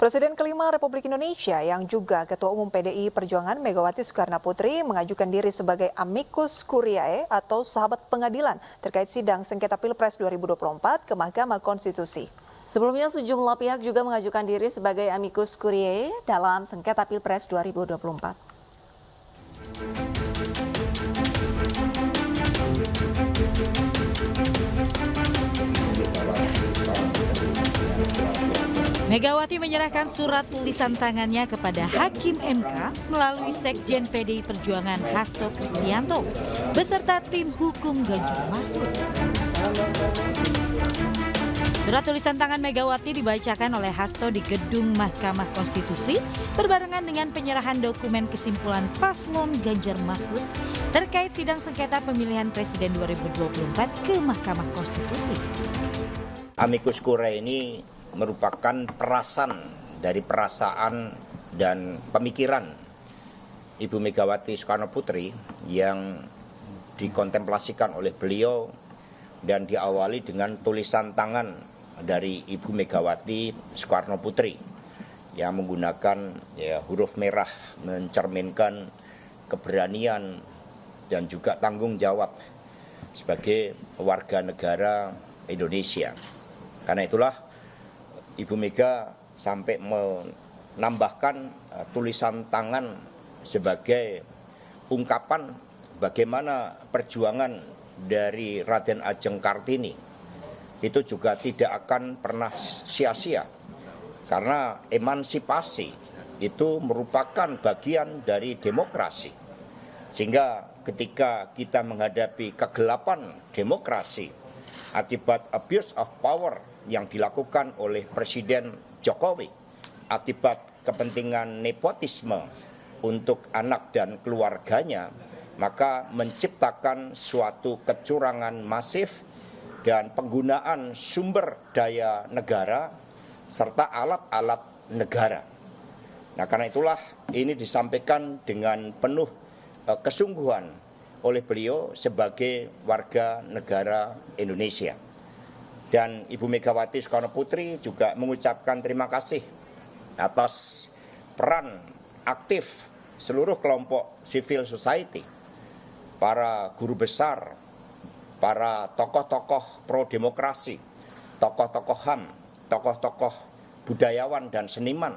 Presiden kelima Republik Indonesia yang juga Ketua Umum PDI Perjuangan Megawati Soekarnoputri mengajukan diri sebagai amicus curiae atau sahabat pengadilan terkait sidang sengketa Pilpres 2024 ke Mahkamah Konstitusi. Sebelumnya sejumlah pihak juga mengajukan diri sebagai amicus curiae dalam sengketa Pilpres 2024. Megawati menyerahkan surat tulisan tangannya kepada Hakim MK melalui Sekjen PDI Perjuangan Hasto Kristianto beserta tim hukum Ganjar Mahfud. Surat tulisan tangan Megawati dibacakan oleh Hasto di gedung Mahkamah Konstitusi berbarengan dengan penyerahan dokumen kesimpulan paslon Ganjar Mahfud terkait sidang sengketa pemilihan Presiden 2024 ke Mahkamah Konstitusi. Amicus curiae ini merupakan perasan dari perasaan dan pemikiran Ibu Megawati Soekarnoputri yang dikontemplasikan oleh beliau dan diawali dengan tulisan tangan dari Ibu Megawati Soekarnoputri yang menggunakan huruf merah mencerminkan keberanian dan juga tanggung jawab sebagai warga negara Indonesia. Karena itulah Ibu Mega sampai menambahkan tulisan tangan sebagai ungkapan bagaimana perjuangan dari Raden Ajeng Kartini itu juga tidak akan pernah sia-sia karena emansipasi itu merupakan bagian dari demokrasi. Sehingga ketika kita menghadapi kegelapan demokrasi akibat abuse of power yang dilakukan oleh Presiden Jokowi akibat kepentingan nepotisme untuk anak dan keluarganya, maka menciptakan suatu kecurangan masif dan penggunaan sumber daya negara serta alat-alat negara. Nah, karena itulah ini disampaikan dengan penuh kesungguhan oleh beliau sebagai warga negara Indonesia. Dan Ibu Megawati Soekarnoputri juga mengucapkan terima kasih atas peran aktif seluruh kelompok civil society, para guru besar, para tokoh-tokoh pro-demokrasi, tokoh-tokoh HAM, tokoh-tokoh budayawan dan seniman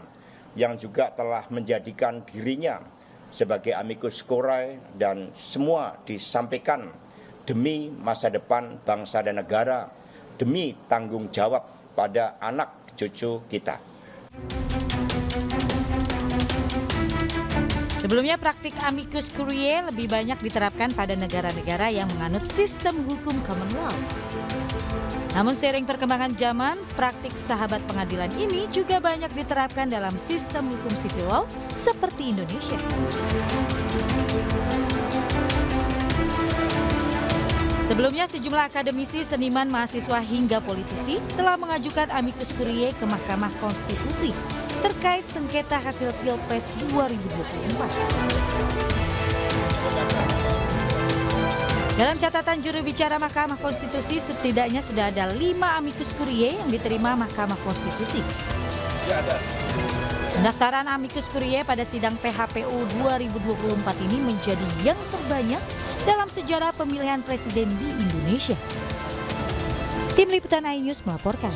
yang juga telah menjadikan dirinya sebagai amicus curiae dan semua disampaikan demi masa depan bangsa dan negara, demi tanggung jawab pada anak cucu kita. Sebelumnya praktik amicus curiae lebih banyak diterapkan pada negara-negara yang menganut sistem hukum common law. Namun seiring perkembangan zaman, praktik sahabat pengadilan ini juga banyak diterapkan dalam sistem hukum sipil law seperti Indonesia. Sebelumnya sejumlah akademisi, seniman, mahasiswa hingga politisi telah mengajukan amicus curiae ke Mahkamah Konstitusi terkait sengketa hasil Pilpres 2024. Dalam catatan juru bicara Mahkamah Konstitusi, setidaknya sudah ada 5 amicus curiae yang diterima Mahkamah Konstitusi. Pendaftaran amicus curiae pada sidang PHPU 2024 ini menjadi yang terbanyak dalam sejarah pemilihan presiden di Indonesia. Tim Liputan iNews melaporkan.